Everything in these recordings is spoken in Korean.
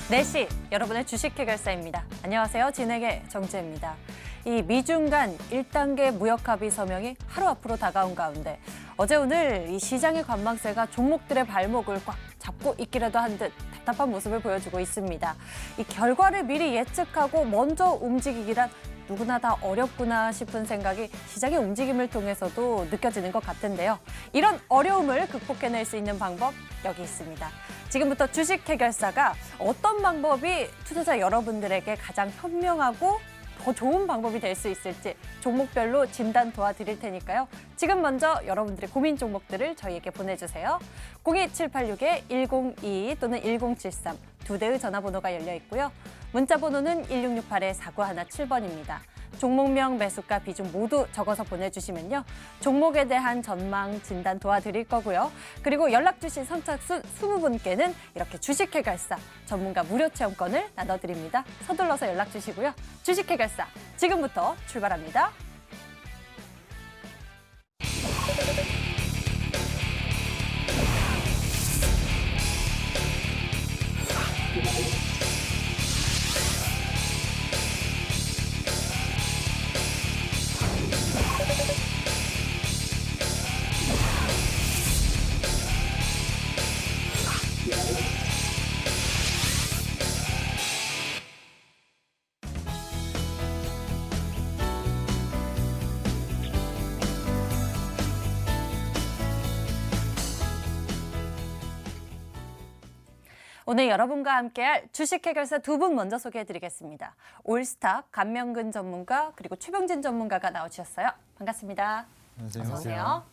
4시 여러분의 주식 해결사입니다. 안녕하세요. 진행의 정재입니다. 이 미중 간 1단계 무역 합의 서명이 하루 앞으로 다가온 가운데 어제 오늘 이 시장의 관망세가 종목들의 발목을 꽉 잡고 있기라도 한 듯 답답한 모습을 보여주고 있습니다. 이 결과를 미리 예측하고 먼저 움직이기란 누구나 다 어렵구나 싶은 생각이 시장의 움직임을 통해서도 느껴지는 것 같은데요. 이런 어려움을 극복해낼 수 있는 방법 여기 있습니다. 지금부터 주식 해결사가 어떤 방법이 투자자 여러분들에게 가장 현명하고 더 좋은 방법이 될 수 있을지 종목별로 진단 도와드릴 테니까요. 지금 먼저 여러분들의 고민 종목들을 저희에게 보내주세요. 02786-1022 또는 1073 두 대의 전화번호가 열려 있고요. 문자 번호는 1668-4917번입니다. 종목명, 매수가, 비중 모두 적어서 보내주시면요. 종목에 대한 전망, 진단 도와드릴 거고요. 그리고 연락 주신 선착순 20분께는 이렇게 주식 해결사 전문가 무료 체험권을 나눠드립니다. 서둘러서 연락 주시고요. 주식 해결사 지금부터 출발합니다. 오늘 여러분과 함께할 주식 해결사 두 분 먼저 소개해드리겠습니다. 올스타 감명근 전문가 그리고 최병진 전문가가 나오셨어요. 반갑습니다. 안녕하세요.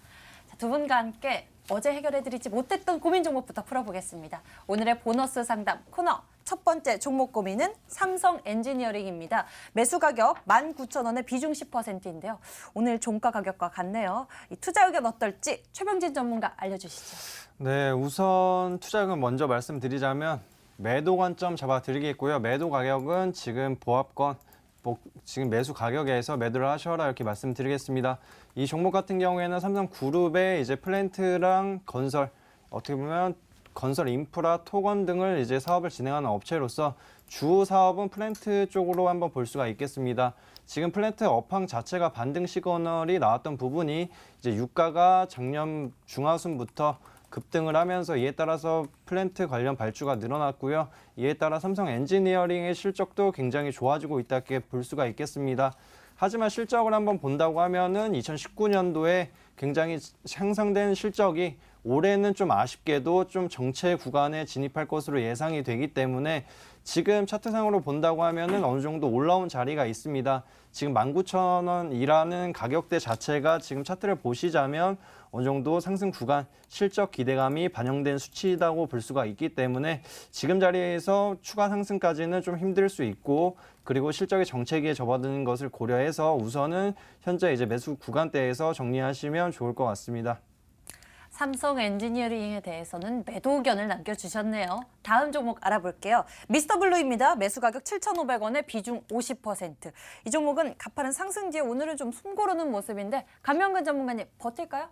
자, 두 분과 함께 어제 해결해드리지 못했던 고민 종목부터 풀어보겠습니다. 오늘의 보너스 상담 코너 첫 번째 종목 고민은 삼성 엔지니어링입니다. 매수 가격 19,000원에 비중 10%인데요. 오늘 종가 가격과 같네요. 이 투자 의견 어떨지 최병진 전문가 알려주시죠. 네, 우선 투자 의견 먼저 말씀드리자면 매도 관점 잡아드리겠고요. 매도 가격은 지금 보합권, 지금 매수 가격에서 매도를 하셔라 이렇게 말씀드리겠습니다. 이 종목 같은 경우에는 삼성그룹의 이제 플랜트랑 건설, 어떻게 보면 건설 인프라, 토건 등을 이제 사업을 진행하는 업체로서 주 사업은 플랜트 쪽으로 한번 볼 수가 있겠습니다. 지금 플랜트 업황 자체가 반등 시그널이 나왔던 부분이 이제 유가가 작년 중하순부터 급등을 하면서 이에 따라서 플랜트 관련 발주가 늘어났고요. 이에 따라 삼성 엔지니어링의 실적도 굉장히 좋아지고 있다고 볼 수가 있겠습니다. 하지만 실적을 한번 본다고 하면은 2019년도에 굉장히 향상된 실적이 올해는 좀 아쉽게도 좀 정체 구간에 진입할 것으로 예상이 되기 때문에 지금 차트상으로 본다고 하면은 어느 정도 올라온 자리가 있습니다. 지금 19,000원이라는 가격대 자체가 지금 차트를 보시자면 어느 정도 상승 구간, 실적 기대감이 반영된 수치라고 볼 수가 있기 때문에 지금 자리에서 추가 상승까지는 좀 힘들 수 있고 그리고 실적의 정체기에 접어드는 것을 고려해서 우선은 현재 이제 매수 구간대에서 정리하시면 좋을 것 같습니다. 삼성 엔지니어링에 대해서는 매도 의견을 남겨주셨네요. 다음 종목 알아볼게요. 미스터블루입니다. 매수 가격 7,500원에 비중 50%. 이 종목은 가파른 상승 뒤에 오늘은 좀 숨고르는 모습인데 감명근 전문가님 버틸까요?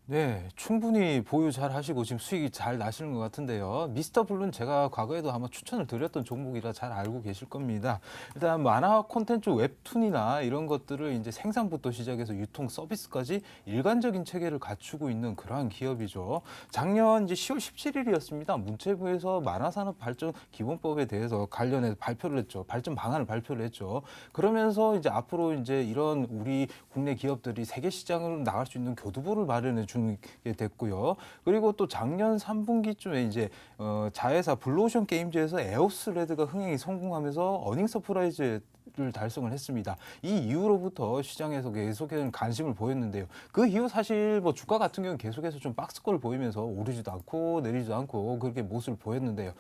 네, 충분히 보유 잘 하시고 지금 수익이 잘 나시는 것 같은데요. 미스터블루는 제가 과거에도 아마 추천을 드렸던 종목이라 잘 알고 계실 겁니다. 일단 만화 콘텐츠 웹툰이나 이런 것들을 이제 생산부터 시작해서 유통 서비스까지 일관적인 체계를 갖추고 있는 그러한 기업이죠. 작년 이제 10월 17일이었습니다. 문체부에서 만화산업 발전 기본법에 대해서 관련해서 발표를 했죠. 발전 방안을 발표를 했죠. 그러면서 이제 앞으로 이제 이런 우리 국내 기업들이 세계 시장으로 나갈 수 있는 교두보를 마련해 주게 됐고요. 그리고 또 작년 3분기쯤에 이제 자회사 블루오션 게임즈에서 에오스레드가 흥행이 성공하면서 어닝 서프라이즈를 달성을 했습니다. 이 이후로부터 시장에서 계속해서 관심을 보였는데요. 그 이후 사실 뭐 주가 같은 경우는 계속해서 좀 박스권을 보이면서 오르지도 않고 내리지도 않고 그렇게 모습을 보였는데요.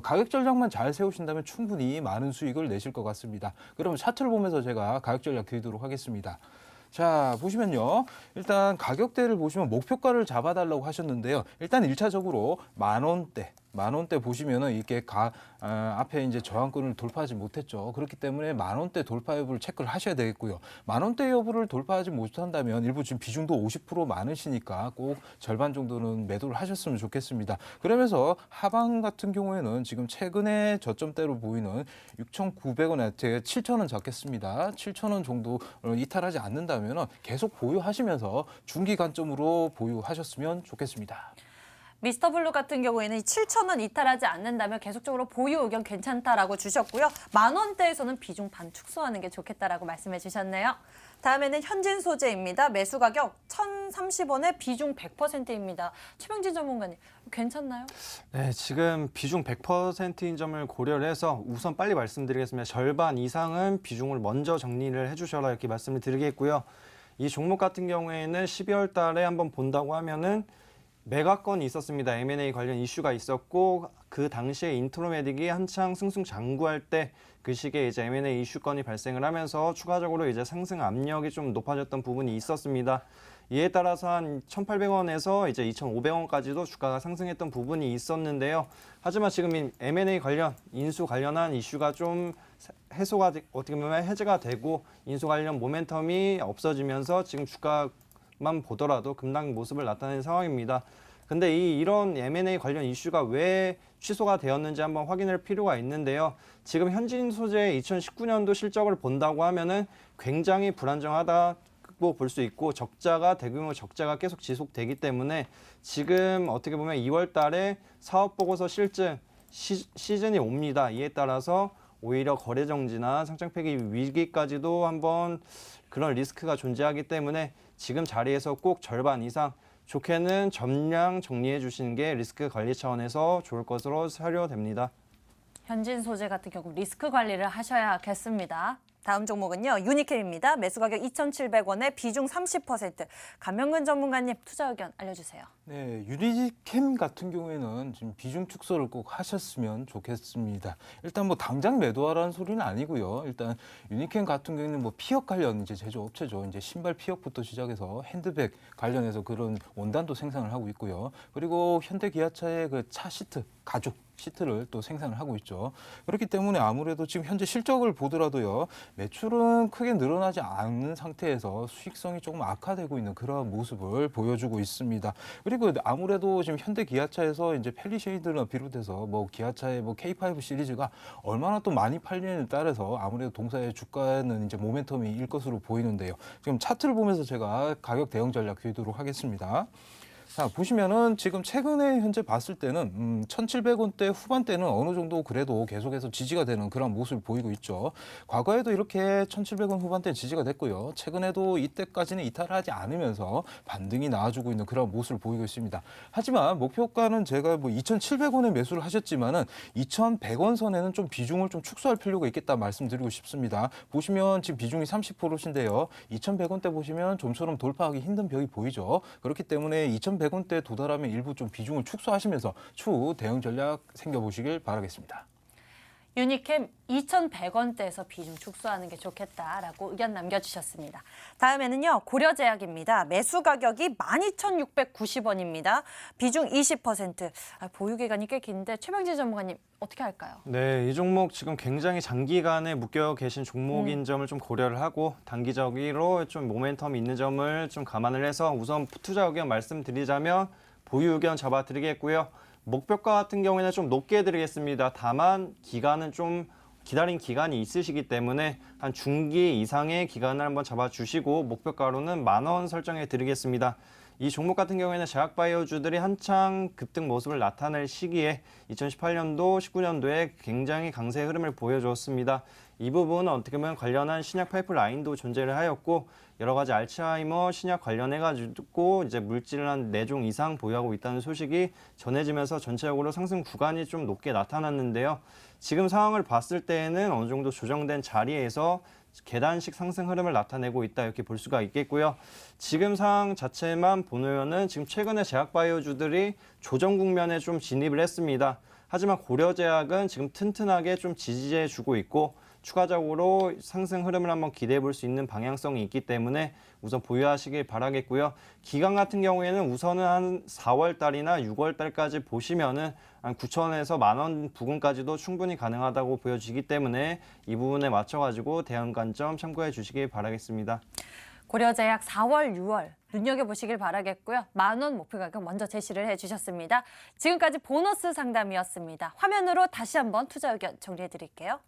가격 전략만 잘 세우신다면 충분히 많은 수익을 내실 것 같습니다. 그러면 차트를 보면서 제가 가격 전략 드리도록 하겠습니다. 자, 보시면요. 일단 가격대를 보시면 목표가를 잡아달라고 하셨는데요. 일단 1차적으로 10,000원대. 만 원대 보시면은 이게 앞에 이제 저항권을 돌파하지 못했죠. 그렇기 때문에 만 원대 돌파 여부를 체크를 하셔야 되겠고요. 만 원대 여부를 돌파하지 못한다면 일부 지금 비중도 50% 많으시니까 꼭 절반 정도는 매도를 하셨으면 좋겠습니다. 그러면서 하방 같은 경우에는 지금 최근에 저점대로 보이는 6,900원에 7,000원 잡겠습니다. 7,000원 정도 이탈하지 않는다면 계속 보유하시면서 중기 관점으로 보유하셨으면 좋겠습니다. 미스터 블루 같은 경우에는 7,000원 이탈하지 않는다면 계속적으로 보유 의견 괜찮다라고 주셨고요. 만 원대에서는 비중 반 축소하는 게 좋겠다라고 말씀해 주셨네요. 다음에는 현진 소재입니다. 매수 가격 1,030원에 비중 100%입니다. 최명진 전문가님, 괜찮나요? 네, 지금 비중 100%인 점을 고려를 해서 우선 빨리 말씀드리겠습니다. 절반 이상은 비중을 먼저 정리를 해주셔라 이렇게 말씀을 드리겠고요. 이 종목 같은 경우에는 12월 달에 한번 본다고 하면은 매각건이 있었습니다. M&A 관련 이슈가 있었고 그 당시에 인트로메딕이 한창 승승장구할 때 그 시기에 이제 M&A 이슈건이 발생을 하면서 추가적으로 이제 상승 압력이 좀 높아졌던 부분이 있었습니다. 이에 따라서 한 1,800원에서 이제 2,500원까지도 주가가 상승했던 부분이 있었는데요. 하지만 지금 이 M&A 관련 인수 관련한 이슈가 좀 해소가 어떻게 보면 해제가 되고 인수 관련 모멘텀이 없어지면서 지금 주가만 보더라도 급락 모습을 나타낸 상황입니다. 근데 이런 M&A 관련 이슈가 왜 취소가 되었는지 한번 확인할 필요가 있는데요. 지금 현진 소재의 2019년도 실적을 본다고 하면은 굉장히 불안정하다고 볼 수 있고 대규모 적자가 계속 지속되기 때문에 지금 어떻게 보면 2월 달에 사업 보고서 실증 시즌이 옵니다. 이에 따라서 오히려 거래 정지나 상장 폐기 위기까지도 한번 그런 리스크가 존재하기 때문에 지금 자리에서 꼭 절반 이상 좋게는 점량 정리해 주시는 게 리스크 관리 차원에서 좋을 것으로 사료됩니다. 현진 소재 같은 경우 리스크 관리를 하셔야겠습니다. 다음 종목은요. 유니캠입니다. 매수 가격 2,700원에 비중 30%. 감명근 전문가님 투자 의견 알려주세요. 네, 유니캠 같은 경우에는 지금 비중 축소를 꼭 하셨으면 좋겠습니다. 일단 뭐 당장 매도하라는 소리는 아니고요. 일단 유니캠 같은 경우에는 뭐 피혁 관련 이제 제조업체죠. 이제 신발 피혁부터 시작해서 핸드백 관련해서 그런 원단도 생산을 하고 있고요. 그리고 현대기아차의 그 차 시트, 가죽 시트를 또 생산을 하고 있죠. 그렇기 때문에 아무래도 지금 현재 실적을 보더라도요. 매출은 크게 늘어나지 않는 상태에서 수익성이 조금 악화되고 있는 그런 모습을 보여주고 있습니다. 그리고 아무래도 지금 현대 기아차에서 이제 펠리쉐이드를 비롯해서 뭐 기아차의 뭐 K5 시리즈가 얼마나 또 많이 팔리느냐에 따라서 아무래도 동사의 주가는 이제 모멘텀이 일 것으로 보이는데요. 지금 차트를 보면서 제가 가격 대응 전략 드리도록 하겠습니다. 자, 보시면은 지금 최근에 현재 봤을 때는 1,700원대 후반대는 어느 정도 그래도 계속해서 지지가 되는 그런 모습을 보이고 있죠. 과거에도 이렇게 1,700원 후반대 지지가 됐고요. 최근에도 이때까지는 이탈하지 않으면서 반등이 나와주고 있는 그런 모습을 보이고 있습니다. 하지만 목표가는 제가 뭐 2,700원에 매수를 하셨지만은 2,100원 선에는 좀 비중을 좀 축소할 필요가 있겠다 말씀드리고 싶습니다. 보시면 지금 비중이 30%인데요. 2,100원대 보시면 좀처럼 돌파하기 힘든 벽이 보이죠. 그렇기 때문에 2,100원대 도달하면 일부 좀 비중을 축소하시면서 추후 대응 전략 생겨보시길 바라겠습니다. 유니캠 2,100원대에서 비중 축소하는 게 좋겠다라고 의견 남겨주셨습니다. 다음에는요. 고려제약입니다. 매수 가격이 12,690원입니다. 비중 20%. 보유 기간이 꽤 긴데 최명진 전문가님 어떻게 할까요? 네, 이 종목 지금 굉장히 장기간에 묶여 계신 종목인 점을 좀 고려를 하고 단기적으로 좀 모멘텀이 있는 점을 좀 감안을 해서 우선 투자 의견 말씀드리자면 보유 의견 잡아드리겠고요. 목표가 같은 경우에는 좀 높게 드리겠습니다. 다만 기간은 좀 기다린 기간이 있으시기 때문에 한 중기 이상의 기간을 한번 잡아주시고 목표가로는 10,000원 설정해 드리겠습니다. 이 종목 같은 경우에는 제약바이오주들이 한창 급등 모습을 나타낼 시기에 2018년도, 19년도에 굉장히 강세의 흐름을 보여주었습니다. 이 부분은 어떻게 보면 관련한 신약 파이프라인도 존재를 하였고 여러 가지 알츠하이머 신약 관련해가지고 이제 물질을 한 4종 이상 보유하고 있다는 소식이 전해지면서 전체적으로 상승 구간이 좀 높게 나타났는데요. 지금 상황을 봤을 때에는 어느 정도 조정된 자리에서 계단식 상승 흐름을 나타내고 있다 이렇게 볼 수가 있겠고요. 지금 상황 자체만 보면은 지금 최근에 제약바이오주들이 조정 국면에 좀 진입을 했습니다. 하지만 고려제약은 지금 튼튼하게 좀 지지해주고 있고 추가적으로 상승 흐름을 한번 기대해 볼 수 있는 방향성이 있기 때문에 우선 보유하시길 바라겠고요. 기간 같은 경우에는 우선은 한 4월 달이나 6월 달까지 보시면은 한 9천원에서 10,000원 부근까지도 충분히 가능하다고 보여지기 때문에 이 부분에 맞춰가지고 대응 관점 참고해 주시길 바라겠습니다. 고려제약 4월, 6월 눈여겨보시길 바라겠고요. 10,000원 목표 가격 먼저 제시를 해주셨습니다. 지금까지 보너스 상담이었습니다. 화면으로 다시 한번 투자 의견 정리해드릴게요.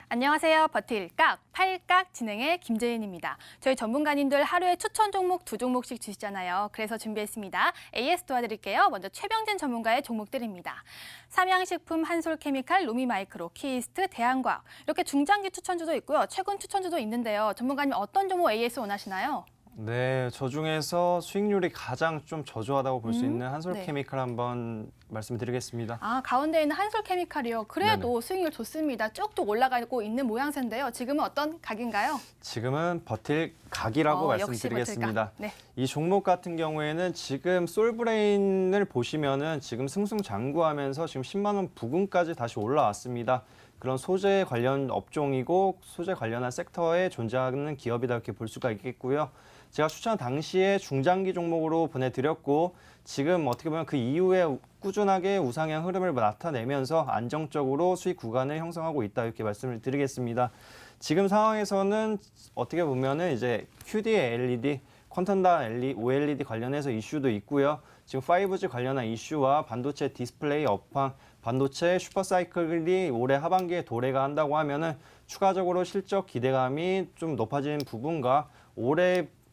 안녕하세요. 버틸각, 팔각 진행의 김재인입니다. 저희 전문가님들 하루에 추천 종목 2종목씩 주시잖아요. 그래서 준비했습니다. AS 도와드릴게요. 먼저 최병진 전문가의 종목들입니다. 삼양식품, 한솔케미칼, 루미마이크로, 키이스트, 대한과학 이렇게 중장기 추천주도 있고요. 최근 추천주도 있는데요. 전문가님 어떤 종목 AS 원하시나요? 네, 저 중에서 수익률이 가장 좀 저조하다고 볼 수 있는 한솔케미칼 네. 한번 말씀드리겠습니다. 가운데 있는 한솔케미칼이요. 그래도 수익률 좋습니다. 쭉쭉 올라가고 있는 모양새인데요. 지금은 어떤 각인가요? 지금은 버틸 각이라고 역시 말씀드리겠습니다. 버틸각. 네. 이 종목 같은 경우에는 지금 솔브레인을 보시면은 지금 승승장구하면서 지금 10만 원 부근까지 다시 올라왔습니다. 그런 소재 관련 업종이고 소재 관련한 섹터에 존재하는 기업이다 이렇게 볼 수가 있겠고요. 제가 추천 당시에 중장기 종목으로 보내드렸고 지금 어떻게 보면 그 이후에 꾸준하게 우상향 흐름을 나타내면서 안정적으로 수익 구간을 형성하고 있다 이렇게 말씀을 드리겠습니다. 지금 상황에서는 어떻게 보면은 이제 QD LED, 퀀텀다 OLED 관련해서 이슈도 있고요. 지금 5G 관련한 이슈와 반도체 디스플레이 업황, 반도체 슈퍼사이클이 올해 하반기에 도래가 한다고 하면은 추가적으로 실적 기대감이 좀 높아지는 부분과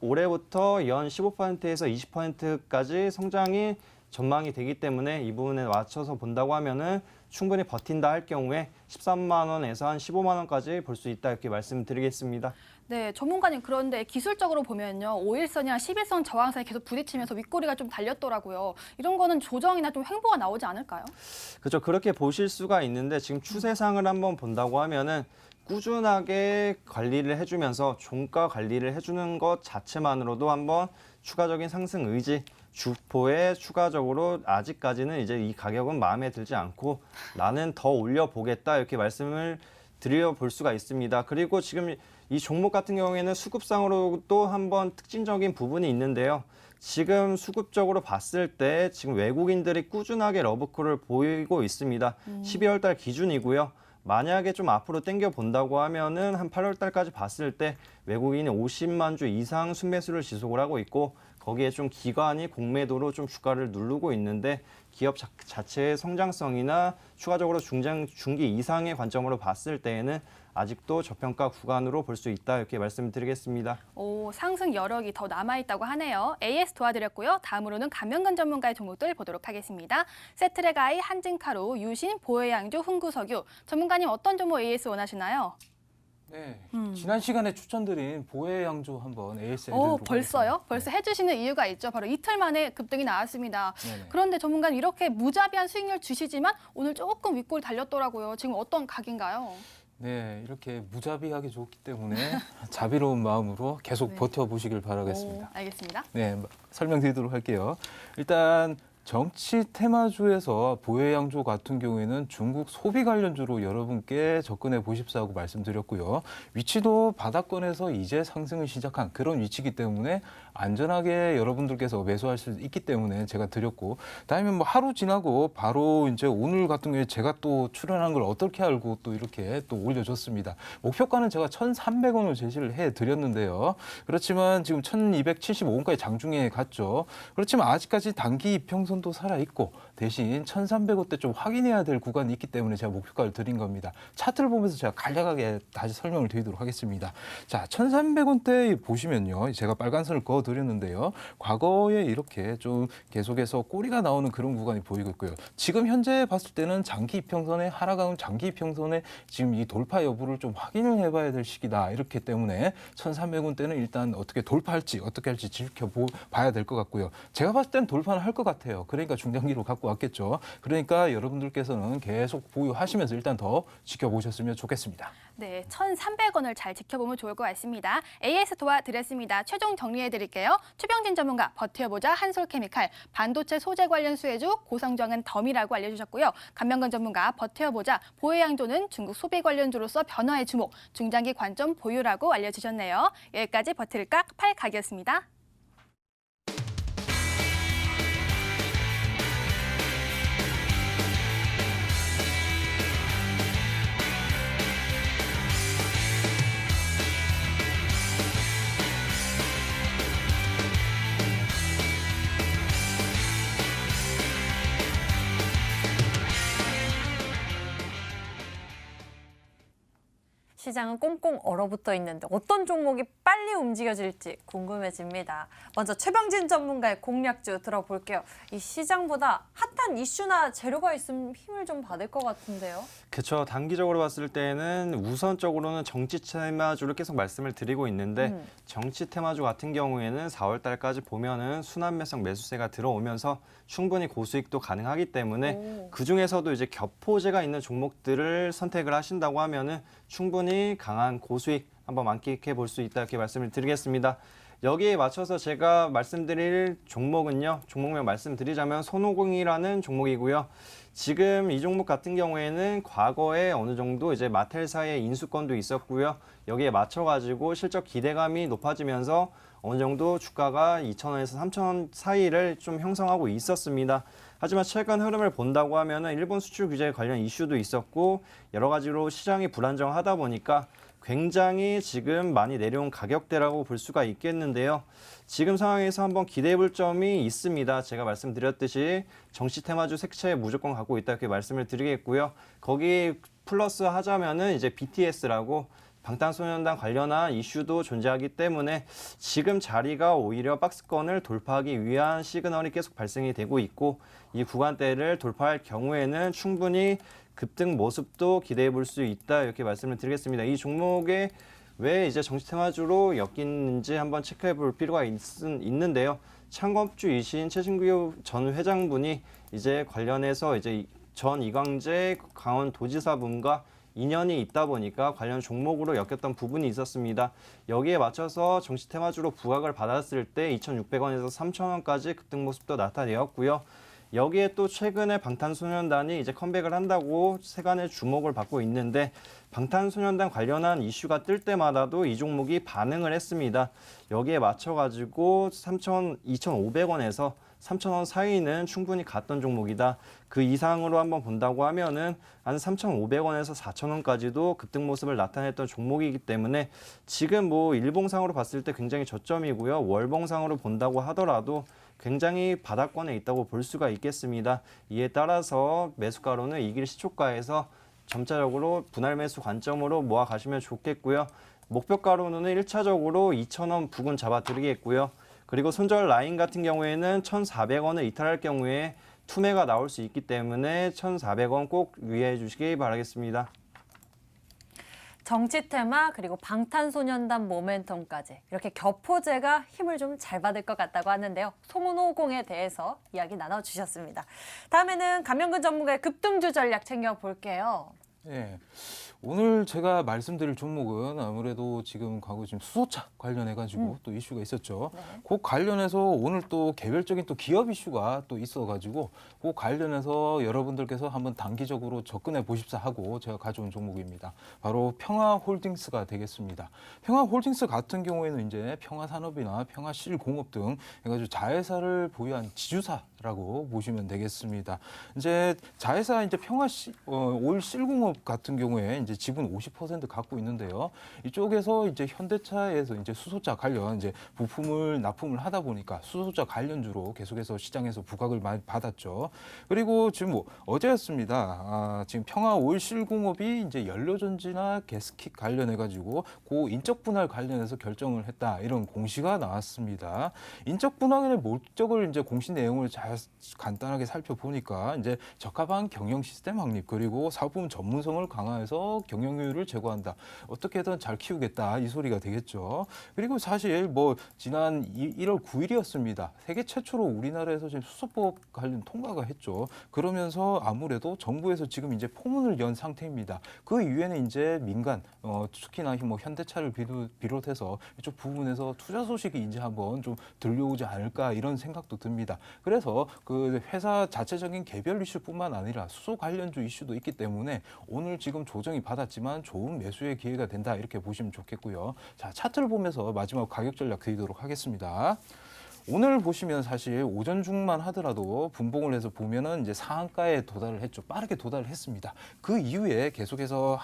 올해부터 연 15%에서 20%까지 성장이 전망이 되기 때문에 이 부분에 맞춰서 본다고 하면은 충분히 버틴다 할 경우에 13만 원에서 한 15만 원까지 볼 수 있다 이렇게 말씀드리겠습니다. 네, 전문가님 그런데 기술적으로 보면요. 5일선이랑 11선 저항선이 계속 부딪히면서 윗꼬리가 좀 달렸더라고요. 이런 거는 조정이나 좀 횡보가 나오지 않을까요? 그렇죠. 그렇게 보실 수가 있는데 지금 추세상을 한번 본다고 하면은 꾸준하게 관리를 해주면서 종가 관리를 해주는 것 자체만으로도 한번 추가적인 상승 의지, 주포에 추가적으로 아직까지는 이제 이 가격은 마음에 들지 않고 나는 더 올려보겠다 이렇게 말씀을 드려볼 수가 있습니다. 그리고 지금 이 종목 같은 경우에는 수급상으로도 한번 특징적인 부분이 있는데요. 지금 수급적으로 봤을 때 지금 외국인들이 꾸준하게 러브콜을 보이고 있습니다. 12월 달 기준이고요. 만약에 좀 앞으로 당겨 본다고 하면은 한 8월 달까지 봤을 때 외국인이 50만 주 이상 순매수를 지속을 하고 있고 거기에 좀 기관이 공매도로 좀 주가를 누르고 있는데 기업 자체의 성장성이나 추가적으로 중기 이상의 관점으로 봤을 때에는 아직도 저평가 구간으로 볼 수 있다 이렇게 말씀드리겠습니다. 상승 여력이 더 남아있다고 하네요. AS 도와드렸고요. 다음으로는 감면근 전문가의 종목들 보도록 하겠습니다. 세트레가이, 한진카루, 유신, 보혜양조, 훈구석유. 전문가님 어떤 종목 AS 원하시나요? 네, 지난 시간에 추천드린 보혜양조 한번 AS에 벌써요? 벌써 해주시는 이유가 있죠. 바로 이틀 만에 급등이 나왔습니다. 네네. 그런데 전문가님 이렇게 무자비한 수익률 주시지만 오늘 조금 윗골 달렸더라고요. 지금 어떤 각인가요? 네, 이렇게 무자비하게 좋기 때문에 자비로운 마음으로 계속 네. 버텨보시길 바라겠습니다. 알겠습니다. 네, 설명드리도록 할게요. 일단 정치 테마주에서 보혜양조 같은 경우에는 중국 소비 관련주로 여러분께 접근해 보십사하고 말씀드렸고요. 위치도 바닥권에서 이제 상승을 시작한 그런 위치이기 때문에 안전하게 여러분들께서 매수할 수 있기 때문에 제가 드렸고, 다음에 뭐 하루 지나고 바로 이제 오늘 같은 경우에 제가 또 출연한 걸 어떻게 알고 또 이렇게 또 올려줬습니다. 목표가는 제가 1,300원을 제시를 해 드렸는데요. 그렇지만 지금 1,275원까지 장중에 갔죠. 그렇지만 아직까지 단기 이평선도 살아있고 대신 1,300원대 좀 확인해야 될 구간이 있기 때문에 제가 목표가를 드린 겁니다. 차트를 보면서 제가 간략하게 다시 설명을 드리도록 하겠습니다. 자, 1,300원대 보시면요. 제가 빨간 선을 그어 드렸는데요. 과거에 이렇게 좀 계속해서 꼬리가 나오는 그런 구간이 보이고 있고요. 지금 현재 봤을 때는 장기 이평선에 하락한 장기 이평선에 지금 이 돌파 여부를 좀 확인을 해봐야 될 시기다. 이렇기 때문에 1,300원대는 일단 어떻게 돌파할지 어떻게 할지 지켜봐야 될 것 같고요. 제가 봤을 때는 돌파는 할 것 같아요. 거예요. 그러니까 중장기로 갖고 왔겠죠. 그러니까 여러분들께서는 계속 보유하시면서 일단 더 지켜보셨으면 좋겠습니다. 네, 1,300원을 잘 지켜보면 좋을 것 같습니다. AS 도와드렸습니다. 최종 정리해드릴게요. 최병진 전문가, 버텨보자 한솔케미칼, 반도체 소재 관련 수혜주, 고성정은 덤이라고 알려주셨고요. 감명근 전문가, 버텨보자, 보혜양조는 중국 소비 관련주로서 변화의 주목, 중장기 관점 보유라고 알려주셨네요. 여기까지 버틸까? 팔각이었습니다. 시장은 꽁꽁 얼어붙어 있는데 어떤 종목이 빨리 움직여질지 궁금해집니다. 먼저 최병진 전문가의 공략주 들어볼게요. 이 시장보다 핫한 이슈나 재료가 있으면 힘을 좀 받을 것 같은데요. 그렇죠. 단기적으로 봤을 때는 우선적으로는 정치 테마주를 계속 말씀을 드리고 있는데 정치 테마주 같은 경우에는 4월 달까지 보면은 순환매성 매수세가 들어오면서 충분히 고수익도 가능하기 때문에 그중에서도 이제 겹포제가 있는 종목들을 선택을 하신다고 하면은 충분히 강한 고수익 한번 만끽해 볼 수 있다 이렇게 말씀을 드리겠습니다. 여기에 맞춰서 제가 말씀드릴 종목은요. 종목명 말씀드리자면 손오공이라는 종목이고요. 지금 이 종목 같은 경우에는 과거에 어느 정도 이제 마텔사의 인수권도 있었고요. 여기에 맞춰가지고 실적 기대감이 높아지면서 어느 정도 주가가 2,000원에서 3,000원 사이를 좀 형성하고 있었습니다. 하지만 최근 흐름을 본다고 하면은 일본 수출 규제 관련 이슈도 있었고 여러 가지로 시장이 불안정하다 보니까 굉장히 지금 많이 내려온 가격대라고 볼 수가 있겠는데요. 지금 상황에서 한번 기대해 볼 점이 있습니다. 제가 말씀드렸듯이 정치 테마주 색채 무조건 갖고 있다 이렇게 말씀을 드리겠고요. 거기 플러스 하자면은 이제 BTS라고 방탄소년단 관련한 이슈도 존재하기 때문에 지금 자리가 오히려 박스권을 돌파하기 위한 시그널이 계속 발생이 되고 있고 이 구간대를 돌파할 경우에는 충분히 급등 모습도 기대해 볼 수 있다 이렇게 말씀을 드리겠습니다. 이 종목에 왜 이제 정치 테마주로 엮이는지 한번 체크해 볼 필요가 있는데요. 창업주이신 최진규 전 회장분이 이제 관련해서 이제 전 이광재 강원도지사분과 인연이 있다 보니까 관련 종목으로 엮였던 부분이 있었습니다. 여기에 맞춰서 정치 테마주로 부각을 받았을 때 2,600원에서 3,000원까지 급등 모습도 나타내었고요. 여기에 또 최근에 방탄소년단이 이제 컴백을 한다고 세간의 주목을 받고 있는데 방탄소년단 관련한 이슈가 뜰 때마다도 이 종목이 반응을 했습니다. 여기에 맞춰가지고 2,500원에서 3,000원 사이는 충분히 갔던 종목이다. 그 이상으로 한번 본다고 하면은 한 3,500원에서 4,000원까지도 급등 모습을 나타냈던 종목이기 때문에 지금 뭐 일봉상으로 봤을 때 굉장히 저점이고요. 월봉상으로 본다고 하더라도 굉장히 바닥권에 있다고 볼 수가 있겠습니다. 이에 따라서 매수가로는 이길 시초가에서 점차적으로 분할 매수 관점으로 모아 가시면 좋겠고요. 목표가로는 1차적으로 2,000원 부근 잡아드리겠고요. 그리고 손절 라인 같은 경우에는 1,400원을 이탈할 경우에 투매가 나올 수 있기 때문에 1,400원 꼭 유의해 주시기 바라겠습니다. 정치 테마 그리고 방탄소년단 모멘텀까지 이렇게 겹포제가 힘을 좀 잘 받을 것 같다고 하는데요. 손오공에 대해서 이야기 나눠주셨습니다. 다음에는 감명근 전문가의 급등주 전략 챙겨볼게요. 네. 오늘 제가 말씀드릴 종목은 아무래도 지금 과거 지금 수소차 관련해가지고 또 이슈가 있었죠. 네. 그 관련해서 오늘 또 개별적인 또 기업 이슈가 또 있어가지고 그 관련해서 여러분들께서 한번 단기적으로 접근해 보십사 하고 제가 가져온 종목입니다. 바로 평화홀딩스가 되겠습니다. 평화홀딩스 같은 경우에는 이제 평화산업이나 평화실공업 등 해가지고 자회사를 보유한 지주사라고 보시면 되겠습니다. 이제 자회사 이제 오일실공업 같은 경우에 이제 지분 50% 갖고 있는데요. 이쪽에서 이제 현대차에서 이제 수소차 관련 이제 부품을 납품을 하다 보니까 수소차 관련주로 계속해서 시장에서 부각을 많이 받았죠. 그리고 지금 뭐 어제였습니다. 지금 평화 오일실공업이 이제 연료전지나 가스킥 관련해 가지고 그 인적 분할 관련해서 결정을 했다 이런 공시가 나왔습니다. 인적 분할의 목적을 이제 공시 내용을 잘 간단하게 살펴보니까 이제 적합한 경영 시스템 확립 그리고 사부품 전문 유연성을 강화해서 경영효율을 제고한다. 어떻게든 잘 키우겠다 이 소리가 되겠죠. 그리고 사실 뭐 지난 1월 9일이었습니다. 세계 최초로 우리나라에서 지금 수소법 관련 통과가 했죠. 그러면서 아무래도 정부에서 지금 이제 포문을 연 상태입니다. 그 이후에는 이제 민간 특히나 뭐 현대차를 비롯해서 이쪽 부분에서 투자 소식이 이제 한번 좀 들려오지 않을까 이런 생각도 듭니다. 그래서 그 회사 자체적인 개별 이슈뿐만 아니라 수소 관련주 이슈도 있기 때문에 오늘 지금 조정이 받았지만 좋은 매수의 기회가 된다 이렇게 보시면 좋겠고요. 자, 차트를 보면서 마지막 가격 전략 드리도록 하겠습니다. 오늘 보시면 사실 오전 중만 하더라도 분봉을 해서 보면은 이제 상한가에 도달을 했죠. 빠르게 도달을 했습니다. 그 이후에 계속해서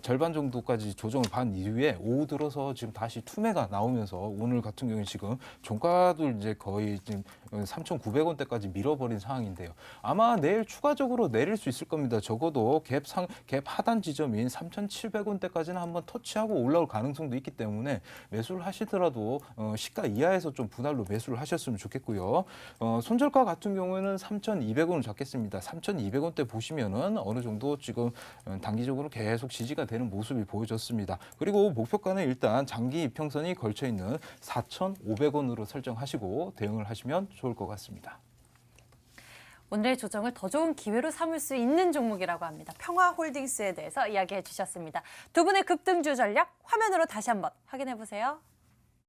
절반 정도까지 조정을 받은 이후에 오후 들어서 지금 다시 투매가 나오면서 오늘 같은 경우는 지금 종가도 이제 거의 지금 3,900원대까지 밀어버린 상황인데요. 아마 내일 추가적으로 내릴 수 있을 겁니다. 적어도 갭 하단 지점인 3,700원대까지는 한번 터치하고 올라올 가능성도 있기 때문에 매수를 하시더라도 시가 이하에서 좀 분할로 매수를 하셨으면 좋겠고요. 손절가 같은 경우에는 3,200원을 잡겠습니다. 3,200원대 보시면은 어느 정도 지금 단기적으로 계속 지지가 되는 모습이 보여졌습니다. 그리고 목표가는 일단 장기 이평선이 걸쳐 있는 4,500원으로 설정하시고 대응을 하시면 좋을 것 같습니다. 오늘의 조정을 더 좋은 기회로 삼을 수 있는 종목이라고 합니다. 평화홀딩스에 대해서 이야기해 주셨습니다. 두 분의 급등주 전략 화면으로 다시 한번 확인해 보세요.